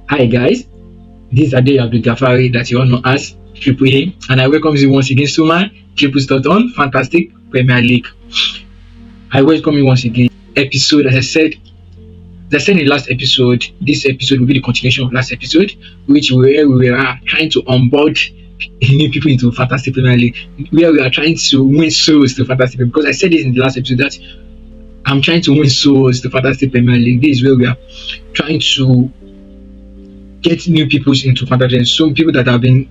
Hi guys, this is Ade Abdul Gafari that you all know as Triple A, and I welcome you once again to my Triple Start on Fantastic Premier League. I welcome you once again. Episode, as I said in the last episode, this episode will be the continuation of last episode, where we are trying to onboard new people into Fantastic Premier League, where we are trying to win souls to Fantastic Premier League. Because I said this in the last episode that I'm trying to win souls to Fantastic Premier League. This is where we are trying to get new people into fantasy. Some people that have been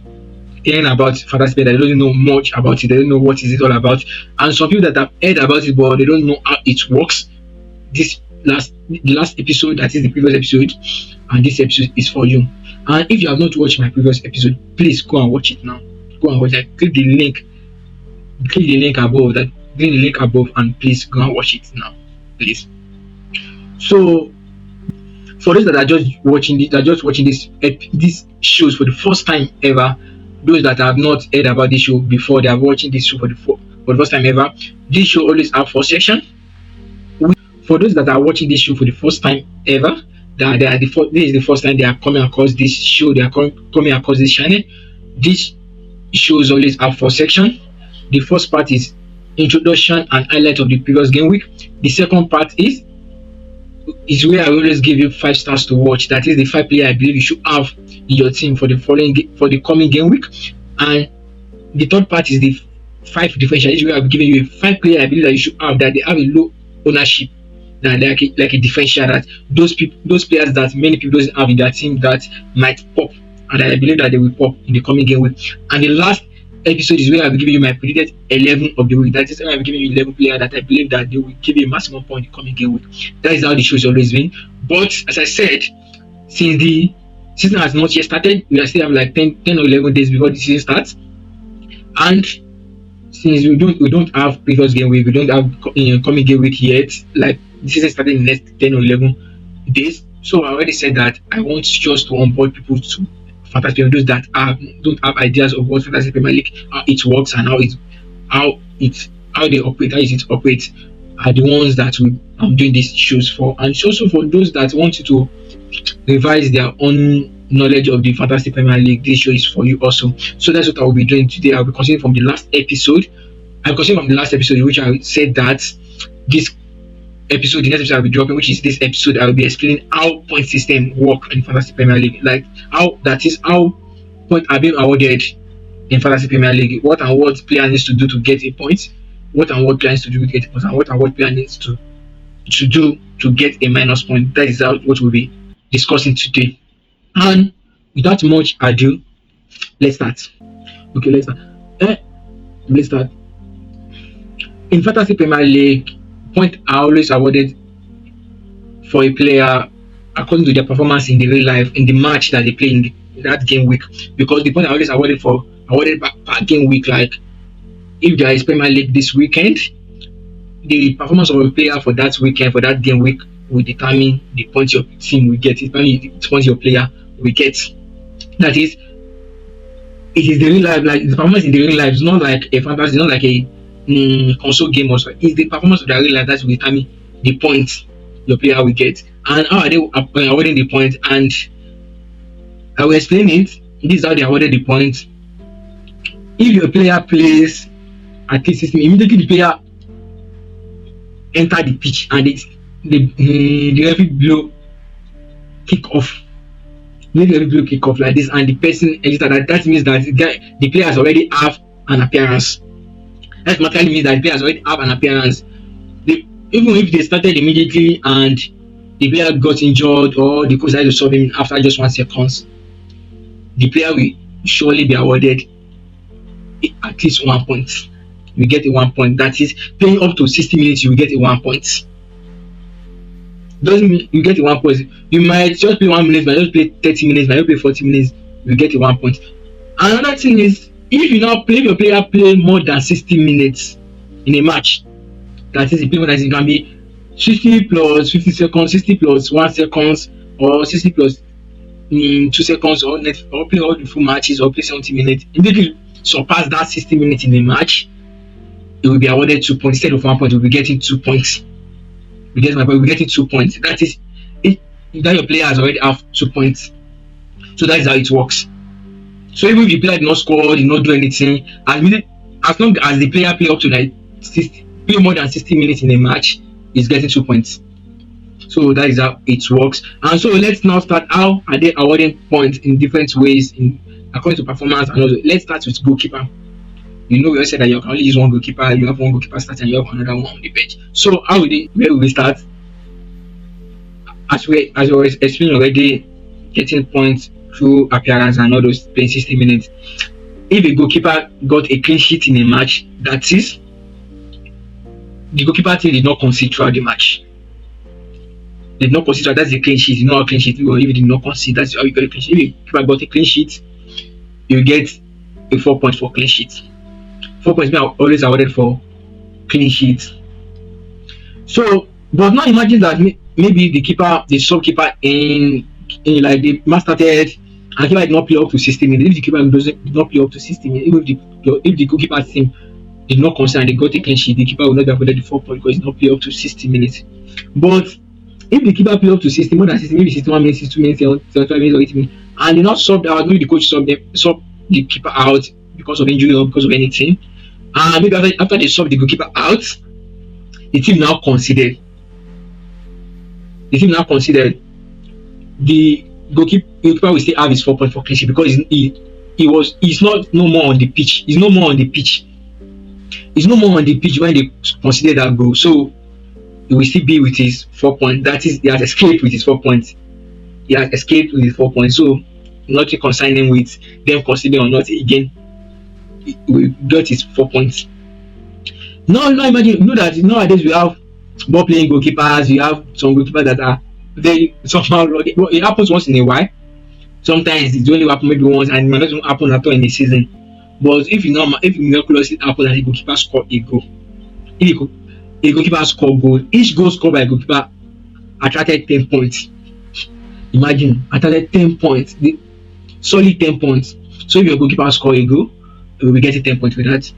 hearing about fantasy that they don't know much about it, they don't know what is it all about, and some people that have heard about it but they don't know how it works. The last episode, that is the previous episode, and this episode is for you. And if you have not watched my previous episode, please go and watch it now. Go and watch it. Click the link above, and please go and watch it now, please. So for those that are just watching this shows for the first time ever, those that have not heard about this show before, they are watching this show for the first time ever. This show always have 4 sections. For those that are watching this show for the first time ever, this is the first time they are coming across this show, they are coming across this channel. This shows always have 4 sections. The first part is introduction and highlight of the previous game week. The second part is where I always give you 5 stars to watch. That is the 5 players I believe you should have in your team for the coming game week. And the third part is the 5 differentials. This is where I'm giving you 5 players I believe that you should have, that they have a low ownership, that like a differential, that those players that many people don't have in their team that might pop, and I believe that they will pop in the coming game week. And the last episode is where I'll be giving you my predicted 11 of the week. That is where I'm giving you 11 players that I believe that they will give you a maximum point in the coming game week. That is how the show has always been. But as I said, since the season has not yet started, we still have like 10 or 11 days before the season starts. And since we don't have previous game week, we don't have coming game week yet, like the season started in the next 10 or 11 days. So I already said that I want just to onboard people to Fantasy, those that don't have ideas of what Fantasy Premier League, how it works, and how they operate, how it operates, are the ones that I'm doing these shows for. And it's also for those that want you to revise their own knowledge of the Fantasy Premier League. This show is for you also. So that's what I will be doing today. I'll be continuing from the last episode. Which I said that the next episode I'll be dropping, which is this episode, I'll be explaining how point system work in Fantasy Premier League, like how points are being awarded in Fantasy Premier League, what player needs to do to get a point, what player needs to do to get a point, and what player needs to do to get a minus point. That is what we'll be discussing today. And without much ado, let's start. Okay, let's start. In Fantasy Premier League, points are always awarded for a player according to their performance in the real life, in the match that they play in that game week, because the points are always awarded per game week. Like if there is Premier League this weekend, the performance of a player for that weekend, for that game week, will determine the points your team will get, the points your player will get. That is, it is the real life, like the performance in the real life. It's not like a fantasy, it's not like a console game also. It's the performance of the real life that will determine the points your player will get. And how are they awarding the points? And I will explain it. This is how they awarded the points. If your player plays at least 16, immediately the player enter the pitch and the referee blow kick off. Like this, and the person exited. That means that the player has already have an appearance. That automatically means that the players already have an appearance. Even if they started immediately and the player got injured, or the coach decided to solve him after just 1 second, the player will surely be awarded at least 1 point. You get a 1 point. That is, playing up to 60 minutes, you will get a 1 point. Doesn't mean you get a 1 point. You might just play 1 minute, might just play 30 minutes, might just play 40 minutes, you get a 1 point. Another thing is, if your player play more than 60 minutes in a match, that is, the payment that it can be 60 plus 50 seconds, 60 plus 1 second, or 60 plus 2 seconds, or play all the full matches, or play 70 minutes. If you surpass that 60 minutes in a match, it will be awarded 2 points instead of 1 point. We'll be getting 2 points. We get my point. We're getting 2 points. That is, that your player has already have 2 points. So that is how it works. So even if the player did not score, did not do anything, as long as the player play up to like 60, play more than 60 minutes in a match, he's getting 2 points. So that is how it works. And so let's now start. How are they awarding points in different ways in according to performance and also let's start with goalkeeper. You know, we always said that you can only use one goalkeeper, you have one goalkeeper starting, you have another one on the bench. So how will they where will we start? As we always explained already, getting points through appearance and all those playing 60 minutes. If a goalkeeper got a clean sheet in a match, that is the goalkeeper team did not concede throughout the match. Did not concede, that's a clean sheet. You know how clean sheet or if you did not concede, that's how you got a clean sheet. If a goalkeeper got a clean sheet, you get a 4 points for clean sheet. 4 points are always awarded for clean sheets. So, but now imagine that maybe the sub keeper in like the match started and keeper did not play up to 60 minutes. If the keeper did not play up to 60 minutes, if the goalkeeper team did not concede and they got a clean sheet, the keeper will not be awarded the 4 points because he did not play up to 60 minutes. But if the keeper play up to 60, more than 60, maybe 61 minutes, 62 minutes, 75 minutes, or 80 minutes, and they not subbed out, maybe the coach subbed the keeper out because of injury or because of anything, and maybe after they subbed the goalkeeper out, the team now considered the goalkeeper will still have his 4 points for clean sheet because he's not no more on the pitch. He's no more on the pitch. He's no more on the pitch when they consider that goal. So he will still be with his 4 points. That is, he has escaped with his 4 points. He has escaped with his 4 points. So nothing concerning with them considering or not again. He will get his 4 points. Now imagine, that nowadays we have ball playing goalkeepers. You have some goalkeepers that are very somehow rugged. Well, it happens once in a while. Sometimes it only happen maybe once, and it might not happen at all in a season. But if miraculously happen that the goalkeeper score a goal, if a goalkeeper score goal, each goal scored by a goalkeeper attracted 10 points. Imagine, attracted 10 points, solid 10 points. So if your goalkeeper score a goal, you will be getting 10 points for that.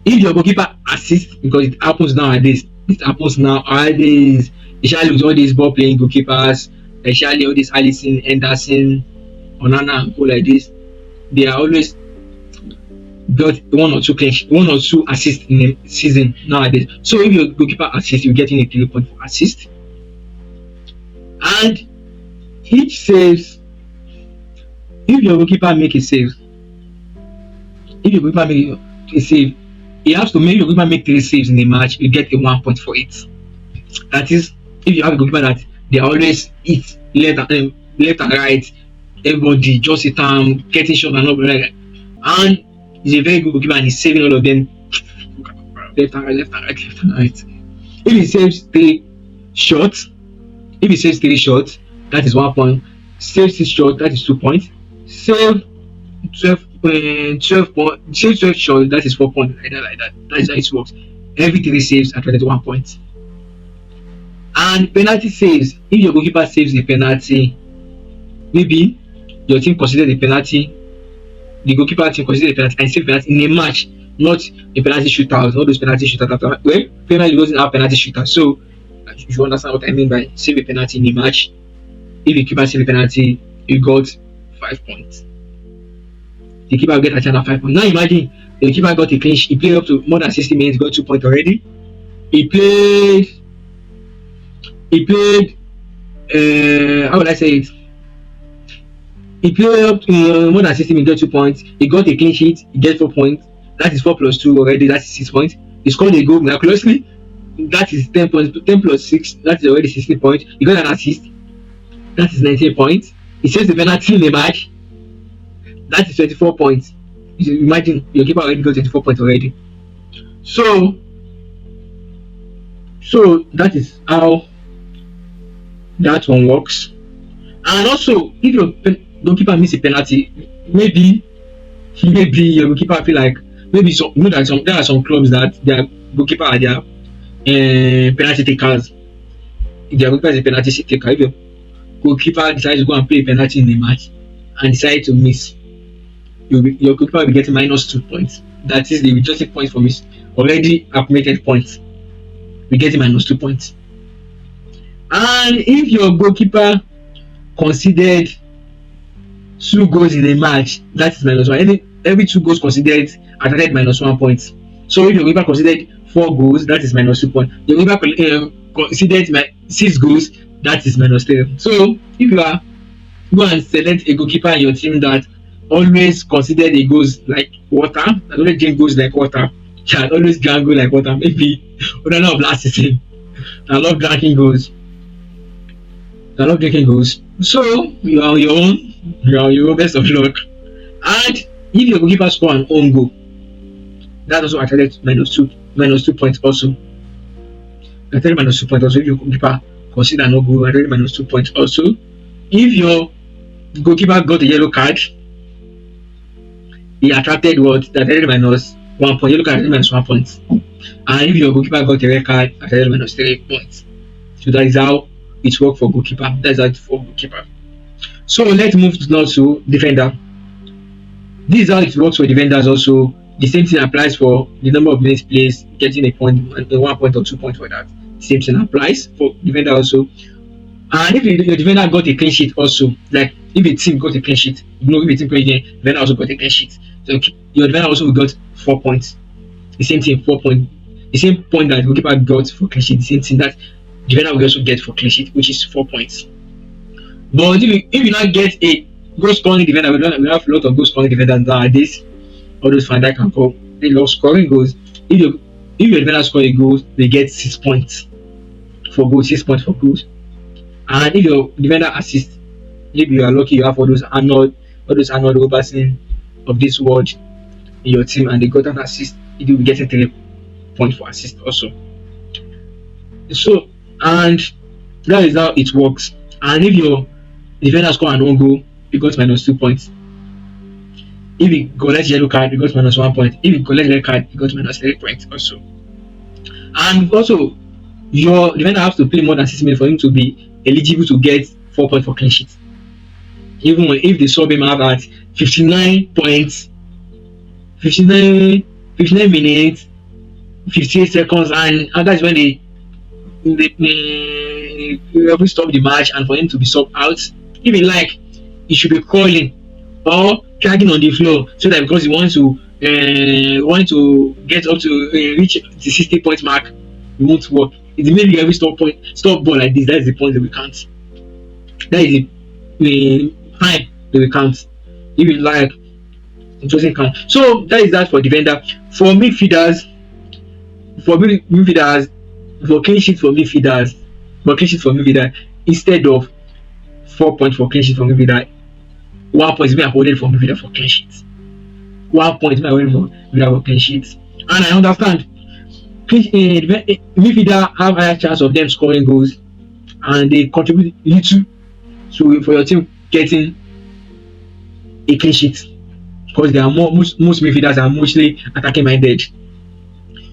If your goalkeeper assists, because it happens nowadays, especially with all these ball playing goalkeepers, especially all these Alisson, Henderson, Onana, and go like this, they are always got one or two assists in a season nowadays. So if your goalkeeper assists, you're getting a 3 point for assist. And each saves, if your goalkeeper make a save, he has to make your goalkeeper make 3 saves in the match, you get a 1 point for it. That is, if you have a goalkeeper that they always hit left and right, everybody just hit getting shot and all like that. And he's a very good goalkeeper and he's saving all of them left and right. If he saves 3 shots, that is 1 point. Save 6 shots, that is 2 points. Save 12 shots, that is 4 points. Like that. That is how it works. Every 3 saves attracted 1 point. And penalty saves, if your goalkeeper saves the penalty, maybe your team consider the penalty, the goalkeeper team consider the penalty and save penalty in a match, not a penalty shootout. All those penalty shootouts, well, penalty doesn't have penalty shootout. So you understand what I mean by save a penalty in a match. If the keeper save a penalty, you got 5 points. The keeper will get a chance at 5 points. Now imagine the keeper got a clean sheet. He played up to more than 60 minutes, got 2 points already. He played how would I say it? He played up to more than 60 minutes, got 2 points. He got a clean sheet, he gets 4 points. That is 4 plus 2 already, that's 6 points. He scored a goal miraculously. That is 10 points. 10 plus 6, that is already 16 points. He got an assist. That is 19 points. He saves the penalty in the match. That is 24 points. You imagine your keeper already got 24 points already. So that is how that one works. And also, if your goalkeeper miss a penalty, maybe your goalkeeper feel like maybe there are some clubs that their goalkeeper are their penalty takers. If their goalkeeper is a penalty taker, if your goalkeeper decides to go and play a penalty in the match and decide to miss, your goalkeeper will be getting -2 points. That is, they will just take points from his already accumulated points. We get -2 points. And if your goalkeeper considered two goals in a match, that is minus one. Every two goals considered attracted minus 1 point. So if your goalkeeper considered 4 goals, that is minus 2 points. Your goalkeeper considered 6 goals, that is minus 3. So if you are go and select a goalkeeper in your team that always consider the goals like water, that always drink goals like water, can always drink goals like water. Maybe of last season, I love drinking goals. I love drinking goals. So you are on your own. You are on your own. Best of luck. And if your goalkeeper score an own goal, that also attracted minus 2 points also. Attracted minus 2 points also. If your goalkeeper consider no goal, attracted minus 2 points also. If your goalkeeper got a yellow card, he attracted what? That attracted minus 1 point. Yellow card attracted minus 1 point. And if your goalkeeper got a red card, attracted minus 3 points. So that is how it works for goalkeeper. That's how it for goalkeeper. So let's move now to defender. This is how it works for defenders also. The same thing applies for the number of minutes played, getting a point, 1 point or 2 points for that. Same thing applies for defender also. And if your defender got a clean sheet also, like if a team got a clean sheet, if a team played again, defender also got a clean sheet. So your defender also got 4 points. The same thing, 4 points. The same point that goalkeeper got for clean sheet, the same thing that defender will also get for clean sheet, which is 4 points. But if you not get a goal scoring defender, we have a lot of goal scoring defenders nowadays. All those Van Dijk can call, they love scoring goals. If your defender score a goal, they get 6 points for goals, 6 points for goals. And if your defender assists, if you are lucky, you have all those Arnold Robertson of this world in your team, and they got an assist, you will be getting 3 points for assist also. So, and that is how it works. And if your defender score an own goal, you got minus 2 points. If you collect yellow card, you got minus 1 point. If you collect red card, you got minus 3 points also. And also, your defender has to play more than 6 minutes for him to be eligible to get 4 points for clean sheet. Even if they sub him out at 59 points, 59 minutes, 58 seconds, and that's when they stop the match, and for him to be subbed out, if he like, he should be calling or dragging on the floor, so that because he wants to get up to reach the 60 point mark, it won't work. It's maybe every stop ball like this. That's the point that we count. That is the time that we count. If you like, it doesn't count. So that is that for defender. For midfielders, for clean sheet for midfielder, instead of 4 points for clean sheet for midfielder, 1 point is being awarded for midfielder for clean sheet. 1 point is being awarded for midfielder for clean sheet. And I understand midfielder have higher chance of them scoring goals, and they contribute little for your team getting a clean sheet, because they are most midfielders are mostly attacking minded.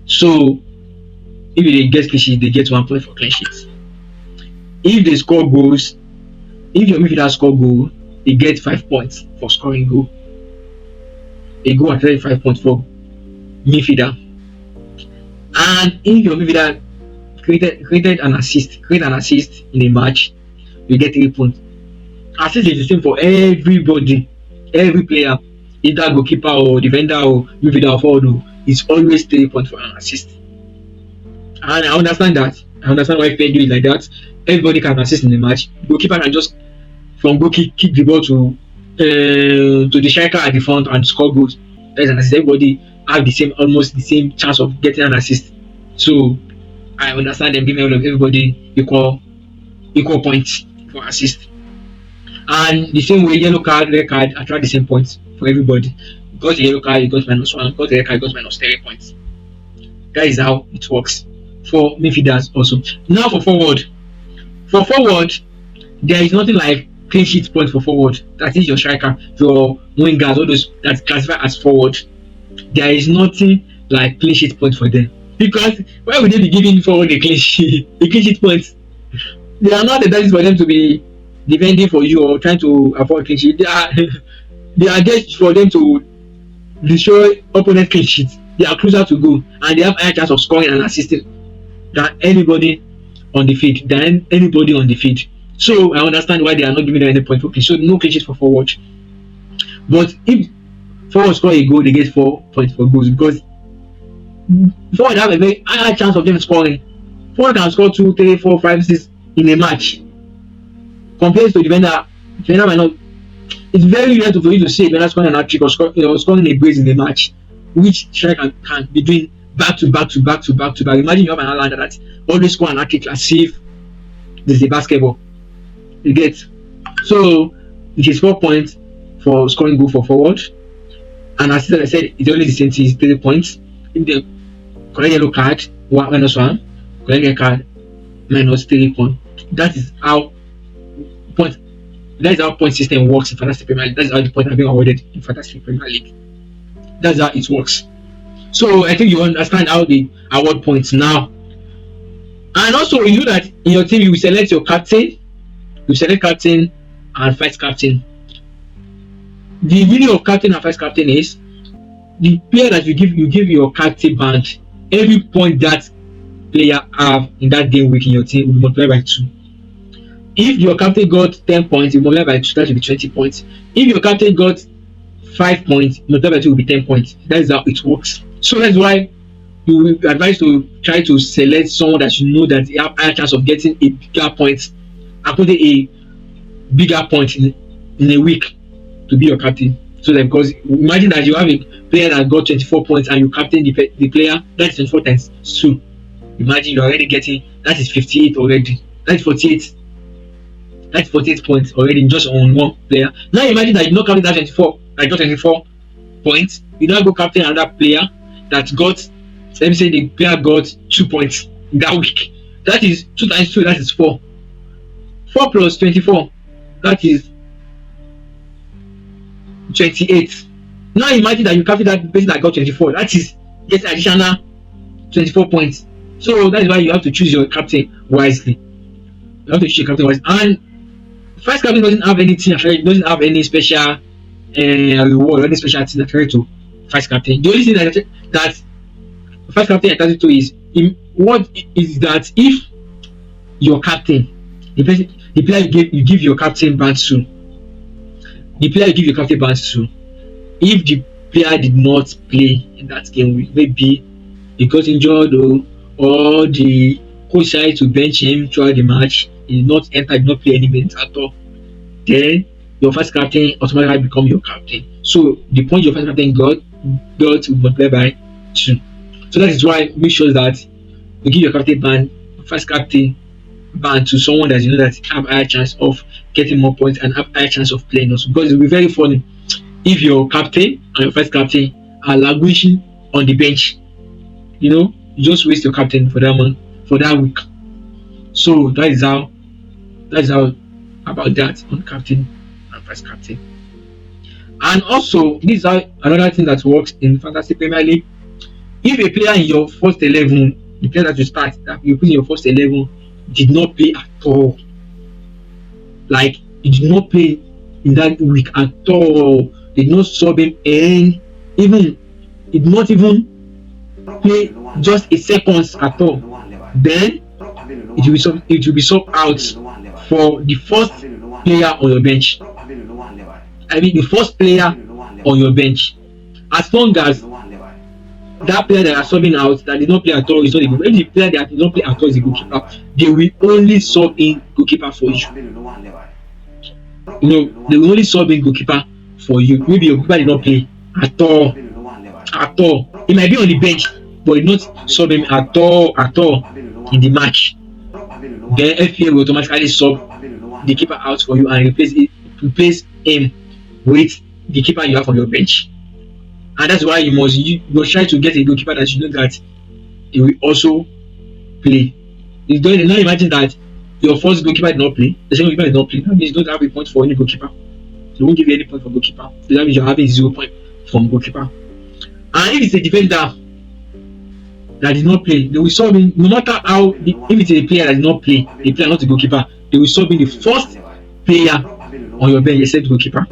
So if they get clean sheet, they get 1 point for clean sheet. If they score goals, if your midfielder score goal, they get 5 points for scoring goal. A goal at 35 points for midfielder. And if your midfielder created an assist in a match, you get 3 points. Assist is the same for everybody, every player, either goalkeeper or defender or midfielder or forward. It's always 3 points for an assist. And I understand that. I understand why FPL do it like that. Everybody can assist in the match. Goalkeeper can just from goal kick the ball to the striker at the front and score goals. That is an assist. Everybody have almost the same chance of getting an assist. So I understand them giving everybody equal points for assist. And the same way, yellow card, red card attract the same points for everybody. Got a yellow card, you got -1. Got a red card, you got -3 points. That is how it works for midfielders also. Now for forward. For forward, there is nothing like clean sheet point for forward. That is your striker, your wingers, all those that classify as forward. There is nothing like clean sheet point for them. Because why would they be giving forward a clean sheet points? They are not the best for them to be defending for you or trying to avoid clean sheet. They are just for them to destroy opponent clean sheets. They are closer to goal, and they have higher chance of scoring and assisting than anybody on the field. So I understand why they are not giving them any point for clean. So no clean sheet for forward. But if forward score a goal, they get 4 points for goals because forward have a very higher chance of them scoring. Forward can score 2, 3, 4, 5, 6 in a match compared to defender. Defender might not. It's very rare for you to see a defender scoring an hat trick or scoring a brace in a match, which striker can be doing back to back to back to back to back. Imagine you have an Atlanta that always score an hat trick as if this is a basketball. You get, so it is 4 points for scoring goal for forward, and as I said, it's only the same thing. It's 3 points. If they collect yellow card, -1, collect red card, -3 points. That is how point. That is how point system works in Fantasy Premier League. That is how the points are being awarded in Fantasy Premier League. That's how it works. So I think you understand how they award points now. And also, you know that in your team you will select your captain, you select captain and vice captain. The meaning of captain and vice captain is the player that you give your captain band. Every point that player have in that game week in your team will be multiplied by 2. If your captain got 10 points, you multiply by 2, that will be 20 points. If your captain got 5 points, multiply by 2 will be 10 points. That is how it works. So that's why you will advise to try to select someone that you know that they have higher chance of getting a bigger point, according a bigger point in a week to be your captain. So that, because imagine that you have a player that got 24 points and you captain the player, that's 24 times 2. Imagine you're already getting, that is 58 already. That's 48. That's 48 points already just on one player. Now imagine that you not captain that 24, that got 24 points. You now go captain another player that got, let me say the player got 2 points in that week. That is 2 times 2, that is 4. 4 plus 24, that is 28. Now imagine that you captain that person that got 24. That is just additional 24 points. So that is why you have to choose your captain wisely. You have to choose your captain wisely. And first captain doesn't have anything, it doesn't have any special reward or any special thing that to first captain. The only thing that first captain entitled to is that if your captain, the player you give your captain bans to, the player you give your captain bans to, if the player did not play in that game week, maybe he got injured or the coach decided to bench him throughout the match, he did not enter, did not play any minutes at all, then your first captain automatically become your captain. So the point your first captain got will multiply by 2. So that is why make sure that you give your captain band, first captain band to someone that you know that have a higher chance of getting more points and have a higher chance of playing also. Because it will be very funny if your captain and your first captain are languishing on the bench. You know, you just waste your captain for that month, for that week. So that is how about that on captain and vice captain. And also, this is how another thing that works in Fantasy Premier League. If a player in your first 11, the player that you start, that you put in your first 11, did not play at all, like he did not play in that week at all, did not sub him, and even did not even play just a seconds at all, then it will be sub out for the first player on your bench. I mean the first player on your bench, as long as that player that are subbing out that did not play at all is not a goalkeeper. If the player that did not play at all is a goalkeeper, they will only sub in goalkeeper for you. You know, they will only sub in goalkeeper for you. Maybe your goalkeeper did not play at all. At all. He might be on the bench, but did not sub him at all in the match. Then FPL will automatically sub the keeper out for you and replace him with the keeper you have on your bench. And that's why you must try to get a goalkeeper that you know that he will also play. You don't now imagine that your first goalkeeper did not play, the second goalkeeper did not play. That means you don't have a point for any goalkeeper. They won't give you any point for goalkeeper. So that means you're having 0 point from goalkeeper. And if it's a defender that did not play, they will sub in, no matter how, if it's a player that did not play, a player not a goalkeeper, they will sub in the first player on your bench except goalkeeper.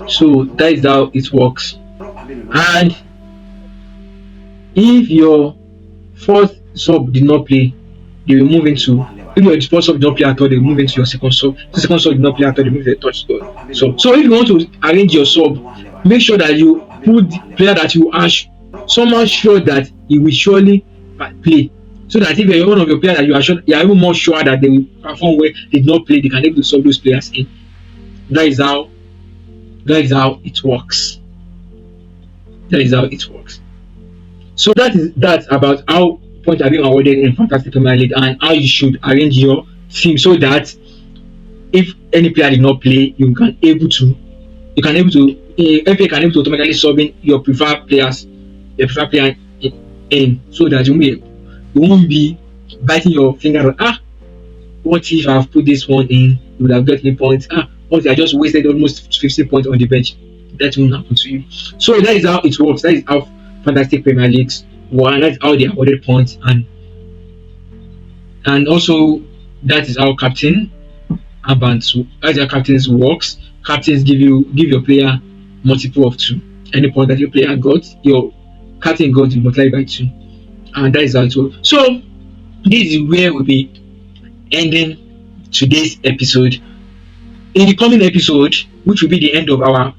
So that is how it works. And if your first sub did not play, they will move into If your first sub did not play at all, they move into your second sub. The second sub did not play at all, they move to the third sub. So if you want to arrange your sub, make sure that you put the player that you are somehow sure that he will surely play. So that if you're one of your players that you are sure, you are even more sure that they will perform well, they did not play, they can able to sub those players in. That is how it works. That is how it works. So that's about how points are being awarded in Fantasy Premier League and how you should arrange your team so that if any player did not play, FA can able to automatically sub in your preferred player in so that you won't be biting your finger. What if I've put this one in? You would have got me points. What if I just wasted almost 50 points on the bench? That won't happen to you. So that is how it works. That is how Fantastic Premier Leagues work. That's how they awarded points, and also that is how that's how captains works. Captains give your player multiple of 2. Any point that your player got, your captain got multiplied by 2, and that is how it works. So this is where we'll be ending today's episode. In the coming episode, which will be the end of our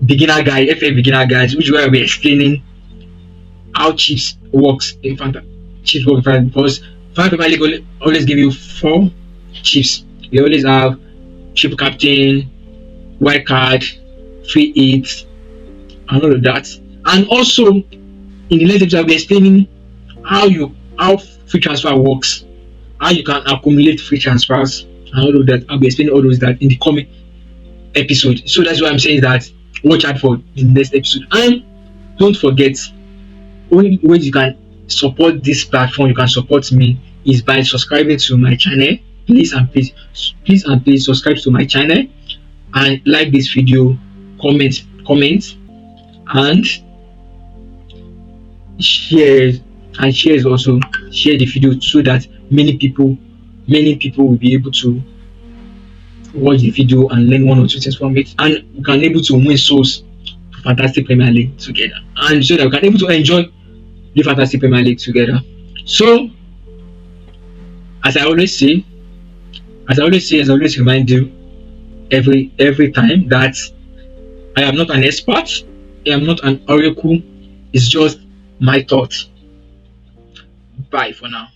beginner guide, FPL beginner guides, which where we're explaining how chips works in Fantasy. Chips work in because Fantasy Premier League always give you 4 chips. You always have chip captain, wild card, free hit, and all of that. And also in the next episode, I'll be explaining how free transfer works, how you can accumulate free transfers, and all of that. I'll be explaining all those that in the coming episode. So that's why I'm saying that watch out for the next episode. And don't forget, only ways you can support this platform, you can support me, is by subscribing to my channel. Please and please subscribe to my channel and like this video, comment, and share also share the video so that many people will be able to watch the video and learn 1 or 2 things from it, and we can able to win souls to Fantastic Premier League together, and so that we can able to enjoy the Fantastic Premier League together. So as I always remind you every time that I am not an expert, I am not an oracle, it's just my thoughts. Bye for now.